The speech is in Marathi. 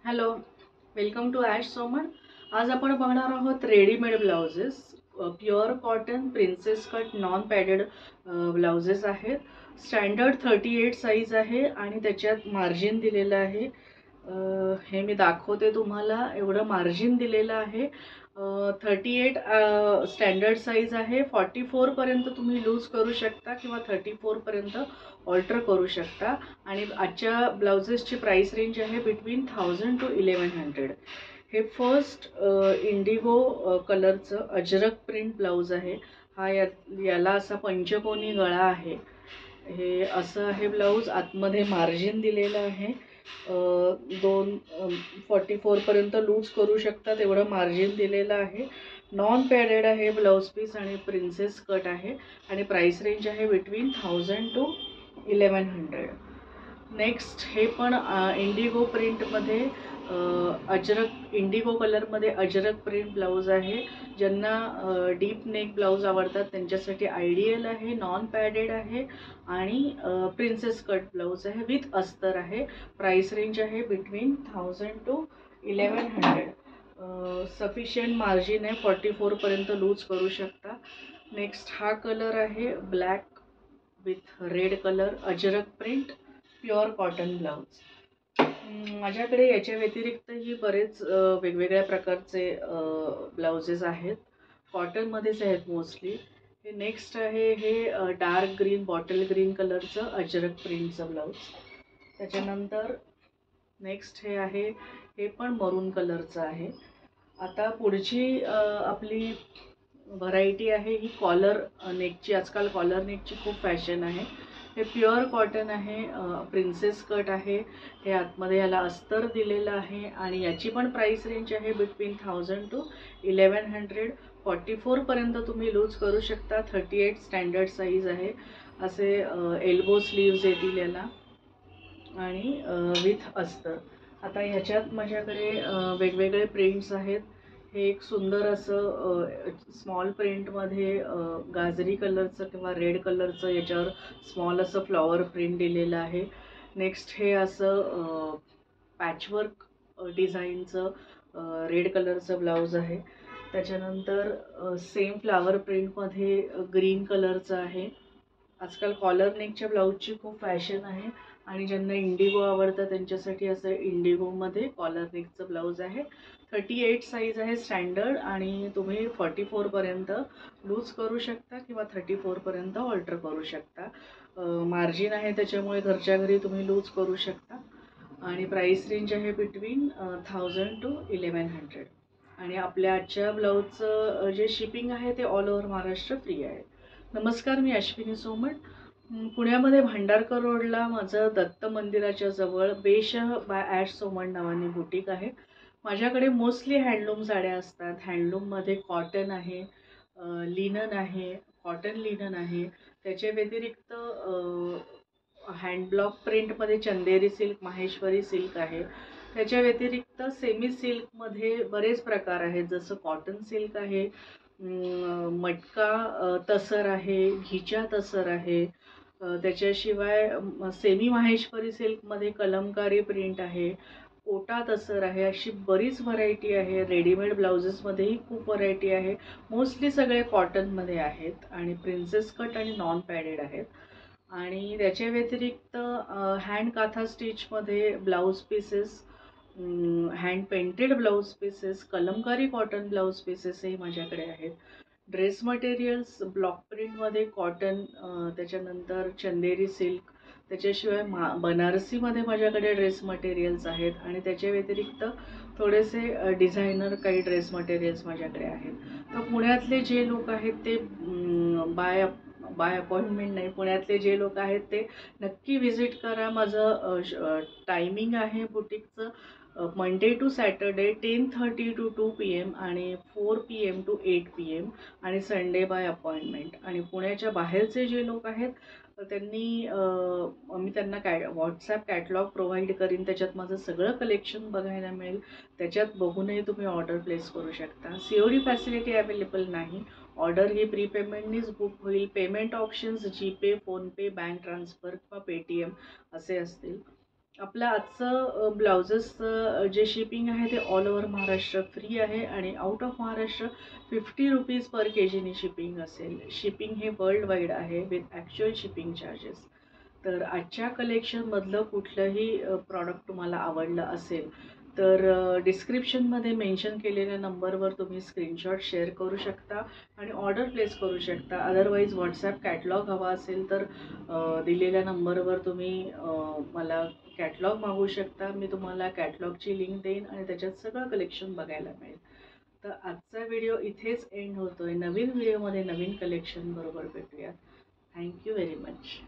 Hello, welcome to Ash Soman. आज आपण बघणार आहोत readymade blouses. Pure cotton princess cut non padded blouses आहेत. स्टँडर्ड 38 साईज आहे आणि त्याच्यात मार्जिन दिलेलं आहे. हे मी दाखवते तुम्हाला. एवढं मार्जिन दिलेलं आहे. 38 स्टँडर्ड साईज आहे. 44 पर्यंत तुम्ही लूज करू शकता किंवा 34 पर्यंत ऑल्टर करू शकता. आणि आजच्या ब्लाउजेसची प्राइस रेंज आहे बिटवीन 1000 टू 1100. हे फर्स्ट इंडिगो कलरचं अजरक प्रिंट ब्लाउज आहे. याला असा पंचकोनी गळा आहे. हे असं आहे ब्लाऊज. आतमध्ये मार्जिन दिलेलं आहे. 44 पर्यंत लूज करू शकतात एवढं मार्जिन दिलेलं आहे. नॉन पॅडेड आहे ब्लाऊज पीस आणि प्रिन्सेस कट आहे आणि प्राइस रेंज आहे बिटवीन 1000 टू 1100. नेक्स्ट हे पण इंडिगो प्रिंटमध्ये अजरक इंडिगो कलरमध्ये अजरक प्रिंट ब्लाऊज आहे. ज्यांना डीप नेक ब्लाऊज आवडतात त्यांच्यासाठी आयडियल आहे. नॉन पॅडेड आहे आणि प्रिन्सेस कट ब्लाऊज आहे विथ अस्तर आहे. प्राइस रेंज आहे बिटवीन 1000 टू 1100. सफिशियंट मार्जिन आहे. 44 पर्यंत लूज करू शकता. नेक्स्ट हा कलर आहे black with red colour Ajrak print pure cotton blouse. माझ्याकडे याच्या व्यतिरिक्तही बरेच वेगवेगळ्या प्रकारचे ब्लाउजेस आहेत. कॉटनमध्येच आहेत मोस्टली. हे नेक्स्ट आहे हे डार्क ग्रीन बॉटल ग्रीन कलरचं अजरक प्रिंटचं ब्लाऊज. त्याच्यानंतर नेक्स्ट हे आहे हे पण मरून कलरचं आहे. आता पुढची आपली व्हरायटी आहे ही कॉलर नेकची. आजकाल कॉलर नेकची खूप फॅशन आहे. हे प्युअर कॉटन आहे. प्रिन्सेस कट आहे. हे आतमध्ये याला अस्तर दिलेलं आहे आणि याची पण प्राइस रेंज आहे बिटवीन 1000 टू 1100. 44 पर्यंत तुम्ही लूज करू शकता. 38 स्टँडर्ड साईज आहे. असे एल्बो स्लीव्ज येतील याला आणि विथ अस्तर. आता ह्याच्यात माझ्याकडे वेगवेगळे प्रिंट्स आहेत. हे एक सुंदर असं स्मॉल प्रिंटमध्ये गाजरी कलरचं किंवा रेड कलरचं याच्यावर स्मॉल असं फ्लॉवर प्रिंट दिलेलं आहे. नेक्स्ट हे असं पॅचवर्क डिझाईनचं रेड कलरचं ब्लाऊज आहे. त्याच्यानंतर सेम फ्लॉवर प्रिंटमध्ये ग्रीन कलरचं आहे. आजकाल कॉलर नेकच्या ब्लाऊजची खूप फॅशन आहे आणि ज्यांना इंडिगो आवडतं त्यांच्यासाठी असं इंडिगोमध्ये कॉलर नेकचं ब्लाऊज आहे. 38 साईज आहे स्टँडर्ड आणि तुम्ही 44 पर्यंत लूज करू शकता किंवा 34 पर्यंत ऑल्टर करू शकता. मार्जिन आहे त्याच्यामुळे घरच्या घरी तुम्ही लूज करू शकता आणि प्राइस रेंज आहे बिटवीन 1000 टू 1100. आणि आपल्या आजच्या ब्लाऊजचं जे शिपिंग आहे ते ऑल ओव्हर महाराष्ट्र फ्री आहे. नमस्कार, मी अश्विनी सोमण. पुण्यामध्ये भांडारकर रोडला माझं दत्त मंदिराच्या जवळ बेशह बाय ॲश सोमण नावाने बुटीक आहे. माझ्याकडे मोस्टली हँडलूम साड्या असतात. हँडलूममध्ये कॉटन आहे, लिनन आहे, कॉटन लिनन आहे. त्याच्या व्यतिरिक्त हँडब्लॉक प्रिंटमध्ये चंदेरी सिल्क, माहेश्वरी सिल्क आहे. त्याच्या व्यतिरिक्त सेमी सिल्कमध्ये बरेच प्रकार आहेत. जसं कॉटन सिल्क आहे, मटका तसर आहे, घिचा तसर आहे. त्याच्याशिवाय सेमी माहेश्वरी सिल्कमध्ये कलमकारी प्रिंट आहे, कोटा तसर आहे. अशी बरीच व्हरायटी आहे. रेडीमेड ब्लाउजेसमध्येही खूप व्हरायटी आहे. मोस्टली सगळे कॉटनमध्ये आहेत आणि प्रिन्सेस कट आणि नॉन पॅडेड आहेत. आणि त्याच्या व्यतिरिक्त हँड काथा स्टिचमध्ये blouse pieces, hand painted blouse pieces, kalamkari cotton blouse पीसेसही माझ्याकडे आहेत. ड्रेस मटेरियल्स ब्लॉक प्रिंटमध्ये कॉटन, त्याच्यानंतर चंदेरी सिल्क, त्याच्याशिवाय बनारसीमध्ये माझ्याकडे ड्रेस मटेरियल्स आहेत आणि त्याच्या व्यतिरिक्त थोडेसे डिझायनर काही ड्रेस मटेरियल्स माझ्याकडे आहेत. तर पुण्यातले जे लोक आहेत ते बाय अपॉइंटमेंट नाही, पुण्यातले जे लोक आहेत ते नक्की व्हिजिट करा. माझं टायमिंग आहे बुटीकचं Monday to Saturday 10:30 to 2 PM आणि 4 PM टू 8 PM आणि संडे बाय अपॉइंटमेंट. आणि पुण्याच्या बाहेरचे जे लोक आहेत त्यांनी मी त्यांना व्हॉट्सॲप कॅटलॉग प्रोव्हाइड करीन. त्याच्यात माझं सगळं कलेक्शन बघायला मिळेल. त्याच्यात बघूनही तुम्ही ऑर्डर प्लेस करू शकता. COD फॅसिलिटी अवेलेबल नाही. ऑर्डर ही प्रीपेमेंटनीच बुक होईल. Payment options GPay, PhonePe, bank transfer किंवा पेटीएम असे असतील. आपलं आजचं ब्लाउजेसचं जे शिपिंग आहे ते ऑल ओव्हर महाराष्ट्र फ्री आहे आणि out of Maharashtra 50 rupees per केजीनी शिपिंग असेल. शिपिंग हे वर्ल्ड वाईड आहे विथ ॲक्च्युअल शिपिंग चार्जेस. तर आजच्या कलेक्शनमधलं कुठलंही प्रॉडक्ट तुम्हाला आवडलं असेल तर डिस्क्रिप्शनमध्ये मेन्शन केलेल्या नंबरवर तुम्ही स्क्रीनशॉट शेअर करू शकता आणि ऑर्डर प्लेस करू शकता. अदरवाईज व्हॉट्सॲप कॅटलॉग हवा असेल तर दिलेल्या नंबरवर तुम्ही मला कॅटलॉग मागवू शकता. मी तुम्हाला कॅटलॉगची लिंक देईन आणि त्याच्यात सगळं कलेक्शन बघायला मिळेल. तर आजचा व्हिडिओ इथेच एंड होतोय. नवीन व्हिडिओमध्ये नवीन कलेक्शन बरोबर भेटूया. Thank you very much.